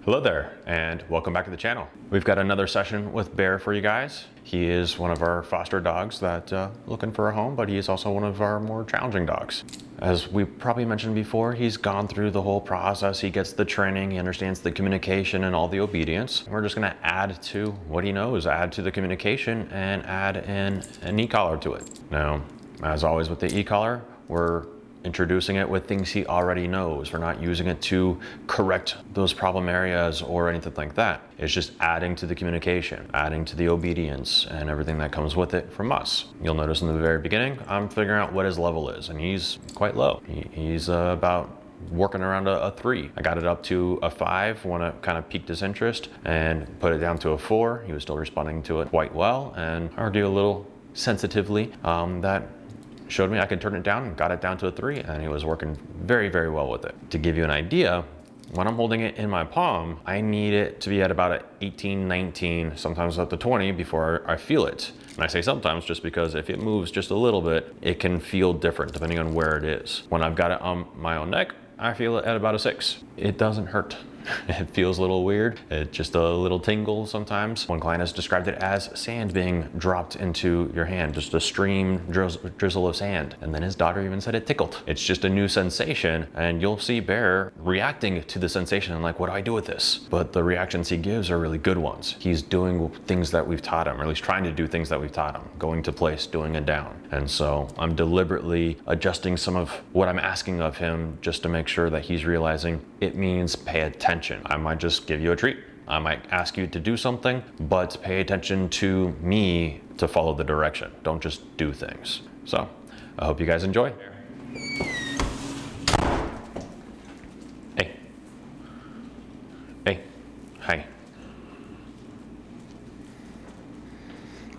Hello there, and welcome back to the channel. We've got another session with Bear for you guys. He is one of our foster dogs that looking for a home, but he is also one of our more challenging dogs. As we probably mentioned before, he's gone through the whole process. He gets the training, he understands the communication and all the obedience. We're just gonna add to what he knows, add to the communication, and add in an e-collar to it. Now, as always with the e-collar, we're introducing it with things he already knows. We're not using it to correct those problem areas or anything like that. It's just adding to the communication, adding to the obedience and everything that comes with it from us. You'll notice in the very beginning, I'm figuring out what his level is, and he's quite low. He's about working around a 3. I got it up to a 5 when it kind of piqued his interest and put it down to a 4. He was still responding to it quite well, and argued a little sensitively that showed me I could turn it down and got it down to a 3, and he was working very, very well with it. To give you an idea, when I'm holding it in my palm, I need it to be at about an 18, 19, sometimes up to 20 before I feel it. And I say sometimes just because if it moves just a little bit, it can feel different depending on where it is. When I've got it on my own neck, I feel it at about a 6. It doesn't hurt. It feels a little weird. It's just a little tingle sometimes. One client has described it as sand being dropped into your hand, just a stream drizzle of sand. And then his daughter even said it tickled. It's just a new sensation, and you'll see Bear reacting to the sensation and like, what do I do with this? But the reactions he gives are really good ones. He's doing things that we've taught him, or at least trying to do things that we've taught him, going to place, doing it down. And so I'm deliberately adjusting some of what I'm asking of him just to make sure that he's realizing it means pay attention. I might just give you a treat. I might ask you to do something, but pay attention to me to follow the direction. Don't just do things. So I hope you guys enjoy. Hey. Hey. Hi.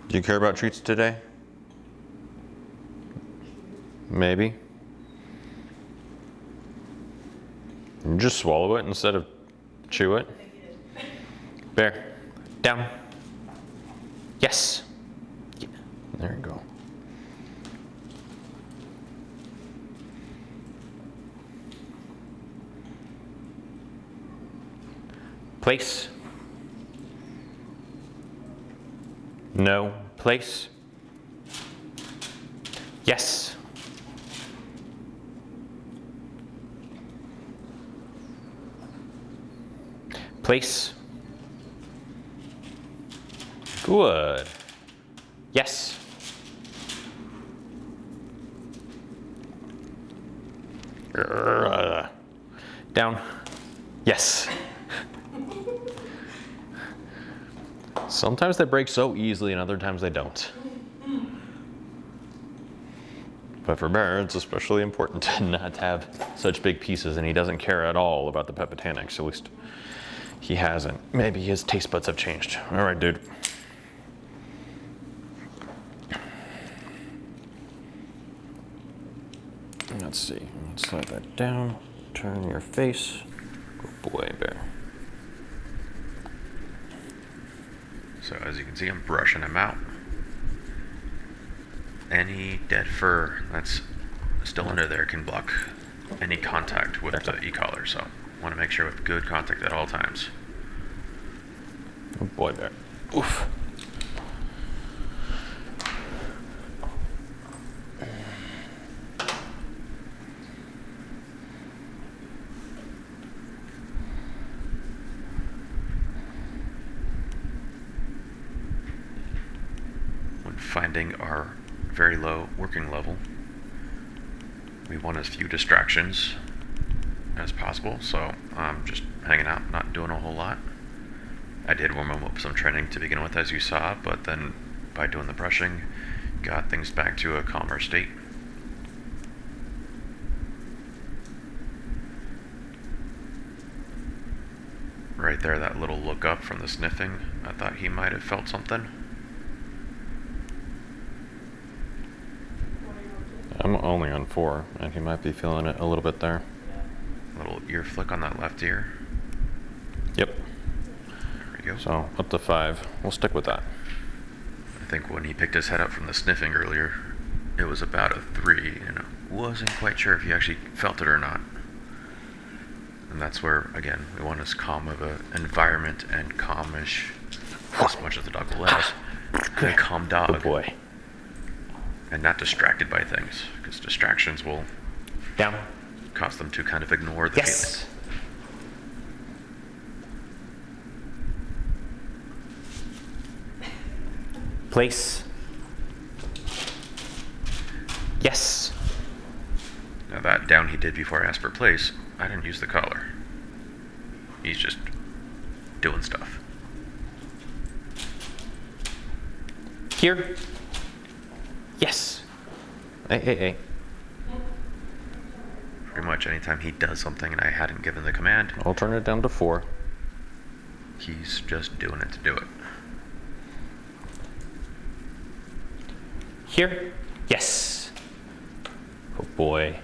Do you care about treats today? Maybe. Just swallow it instead of chew it. Bear, down. Yes. Yeah. There you go. Place. No. Place. Yes. Place. Good. Yes. Down. Yes. Sometimes they break so easily and other times they don't. But for Bear, it's especially important to not have such big pieces, and he doesn't care at all about the pepitanics, at least he hasn't. Maybe his taste buds have changed. All right, dude. Let's see. Let's slide that down. Turn your face. Good boy, Bear. So as you can see, I'm brushing him out. Any dead fur that's still under there can block any contact with the e-collar, so want to make sure with good contact at all times. Good boy, Bear. Oof. When finding our very low working level, we want as few distractions as possible, so I'm just hanging out, not doing a whole lot. I did warm him up with some training to begin with, as you saw, but then by doing the brushing, got things back to a calmer state. Right there, that little look up from the sniffing, I thought he might have felt something. I'm only on 4, and he might be feeling it a little bit there. Little ear flick on that left ear. Yep. There we go. So up to 5. We'll stick with that. I think when he picked his head up from the sniffing earlier, it was about a 3, and I wasn't quite sure if he actually felt it or not. And that's where, again, we want as calm of an environment and calmish, as much as the dog will let us, a calm dog. Good boy. And not distracted by things, because distractions will Down. cause them to kind of ignore the Yes. feeling. Place. Yes. Now that down he did before I asked for place, I didn't use the collar. He's just doing stuff. Here. Yes. Hey. Pretty much anytime he does something and I hadn't given the command, I'll turn it down to 4. he's just doing it to do it. Here. Yes. Oh boy.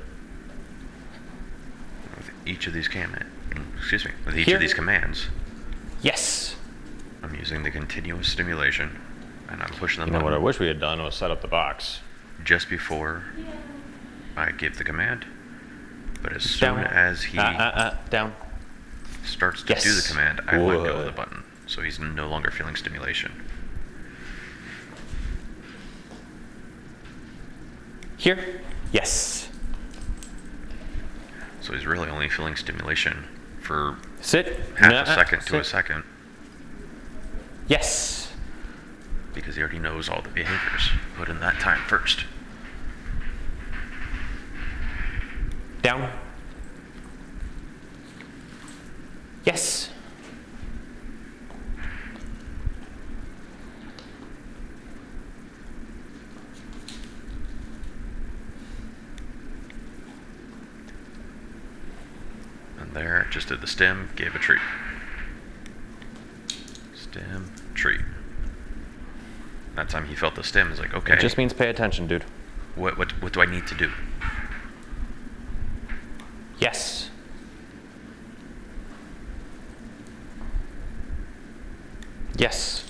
With each of these with each Here. of these commands, Yes. I'm using the continuous stimulation, and I'm pushing them You know what I button wish we had done was set up the box. just before I give the command. But as Down. soon as he Down. starts to Yes. do the command, I let go of the Good. button, so he's no longer feeling stimulation. Here. Yes. So he's really only feeling stimulation for Sit. half a second to Sit. a second, Yes. because he already knows all the behaviors. Put in that time first. Down. Yes. And there, just did the stim, gave a treat. Stim, treat. That time he felt the stim, he's like, okay, It just means pay attention, dude. what do I need to do? Yes. Yes.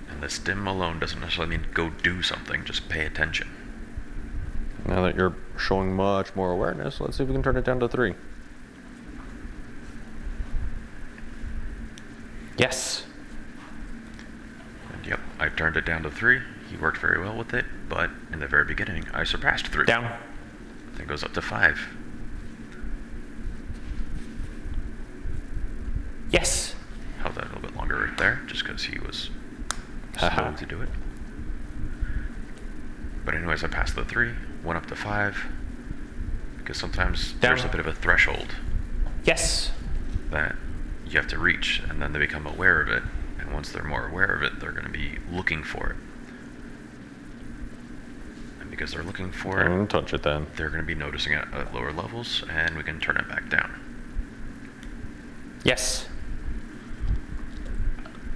And the stim alone doesn't necessarily mean go do something, just pay attention. Now that you're showing much more awareness, let's see if we can turn it down to 3. Yes. And yep, I turned it down to 3. He worked very well with it, but in the very beginning, I surpassed 3. Down. Then goes up to 5. Yes. Held that a little bit longer right there, just because he was slow to do it. But anyways, I passed the 3, went up to 5, because sometimes Down. there's a bit of a threshold Yes. that you have to reach, and then they become aware of it. And once they're more aware of it, they're going to be looking for it. And because they're looking for it, Don't touch it then. they're going to be noticing it at lower levels, and we can turn it back down. Yes.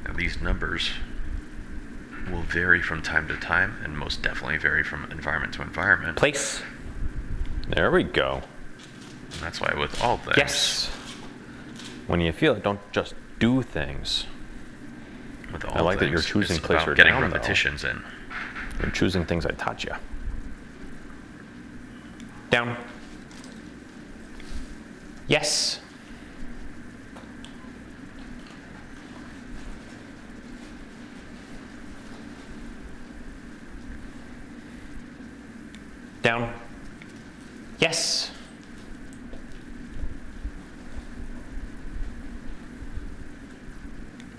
Now these numbers will vary from time to time, and most definitely vary from environment to environment. Place. There we go. And that's why with all things, Yes. When you feel it, don't just do things. with all I like that things, you're choosing it's place about or getting down, though. repetitions in. You're choosing things I taught you. Down. Yes. Down. Yes.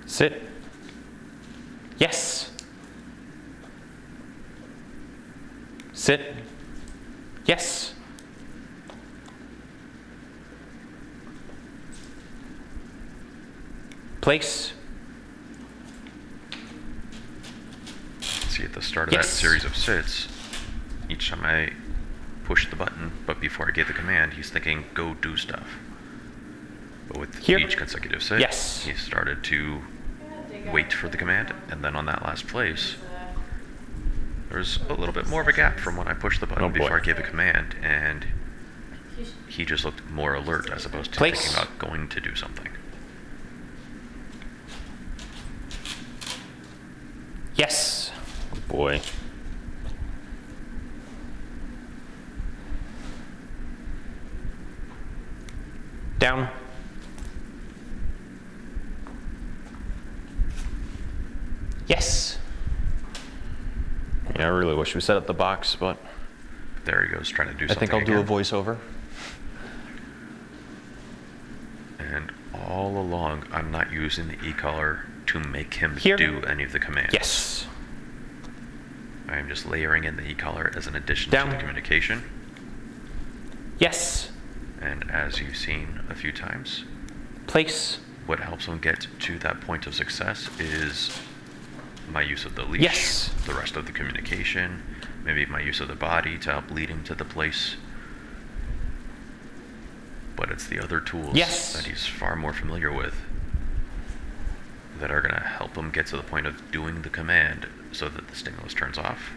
Sit. Yes. Sit. Yes. Place. See, at the start of Yes. that series of sits, each time I pushed the button, but before I gave the command, he's thinking, go do stuff. But with Here. each consecutive sit, Yes. he started to wait for the command, and then on that last place, there's a little bit more of a gap from when I pushed the button Oh, boy. before I gave a command, and he just looked more alert as opposed to Place. thinking about going to do something. Yes. Oh boy. Down. Yes. Yeah, I really wish we set up the box, but There he goes, trying to do something. I think I'll do a again. voiceover. And all along, I'm not using the e-collar to make him Here. do any of the commands. Yes. I am just layering in the e-collar as an addition Down. to the communication. Yes. And as you've seen a few times, Place. what helps him get to that point of success is my use of the leash, Yes. the rest of the communication, maybe my use of the body to help lead him to the place. But it's the other tools Yes. that he's far more familiar with that are going to help him get to the point of doing the command so that the stimulus turns off.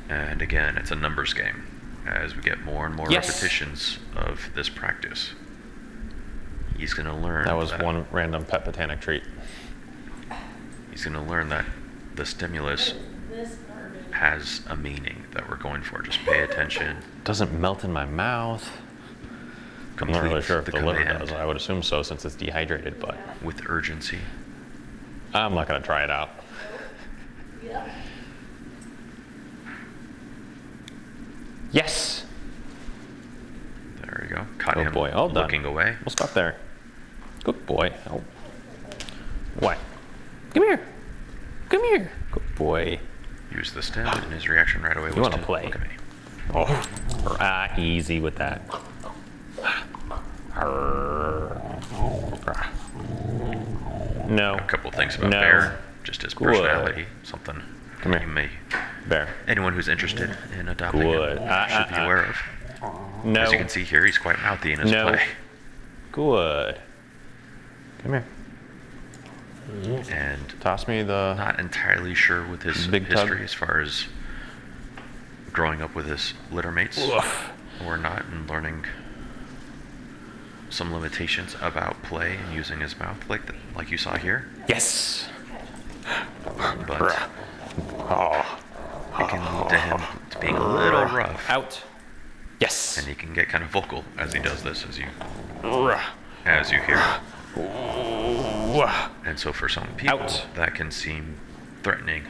And again, it's a numbers game. As we get more and more Yes. repetitions of this practice, he's going to learn That was one random pet botanic treat. He's going to learn that the stimulus has a meaning that we're going for. Just pay attention. Doesn't melt in my mouth. I'm not really sure if the liver does. I would assume so since it's dehydrated, but with urgency. I'm not gonna try it out. Yes. There we go. Caught Good him boy. All done. looking away. We'll stop there. Good boy. Oh. What? Come here. Come here. Good boy. Use the stim, and his reaction right away was wanna to play? look at me. Oh. Easy with that. No. A couple things about No. Bear, just his Good. personality, something Come here. you may, Bear. anyone who's interested in adopting Good. him should be aware of. No. As you can see here, he's quite mouthy in his No. play. Good. Come here. And Toss me the... not entirely sure with his Big tub. history as far as growing up with his litter mates Oof. or not, and learning some limitations about play and using his mouth like you saw here. Yes. But Oh. it can lead to him to being a little rough, Out. Yes. and he can get kind of vocal as he does this, as you Out. hear. And so for some people, Out. that can seem threatening,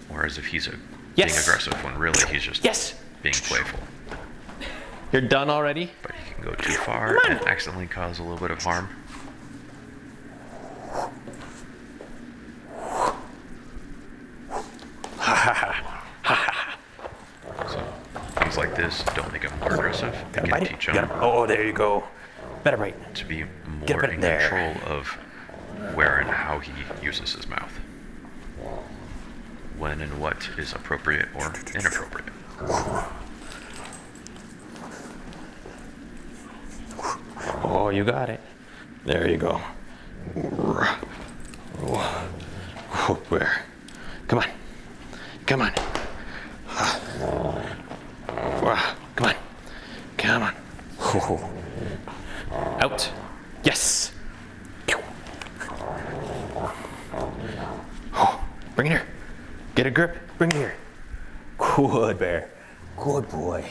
whereas if he's being Yes. aggressive when really he's just Yes. being playful. You're done already? But he can go too far and accidentally cause a little bit of harm. So things like this don't make him more aggressive. They Gotta can bite teach it. him Oh, there you go. Better bite. to be Get more it in there. control of where and how he uses his mouth. When and what is appropriate or inappropriate. Oh, you got it. There you go. Oh, where? Come on. Come on. Come on. Come on. Out. Yes. Oh, bring it here. Get a grip. Bring it here. Good bear. Good boy.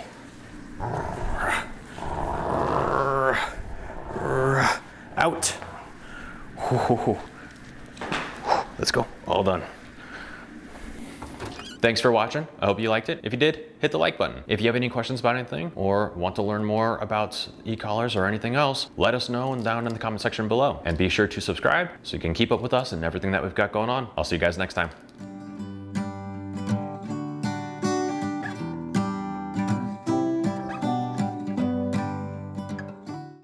Out. Let's go. All done. Thanks for watching. I hope you liked it. If you did, hit the like button. If you have any questions about anything or want to learn more about e-collars or anything else, let us know down in the comment section below. And be sure to subscribe so you can keep up with us and everything that we've got going on. I'll see you guys next time.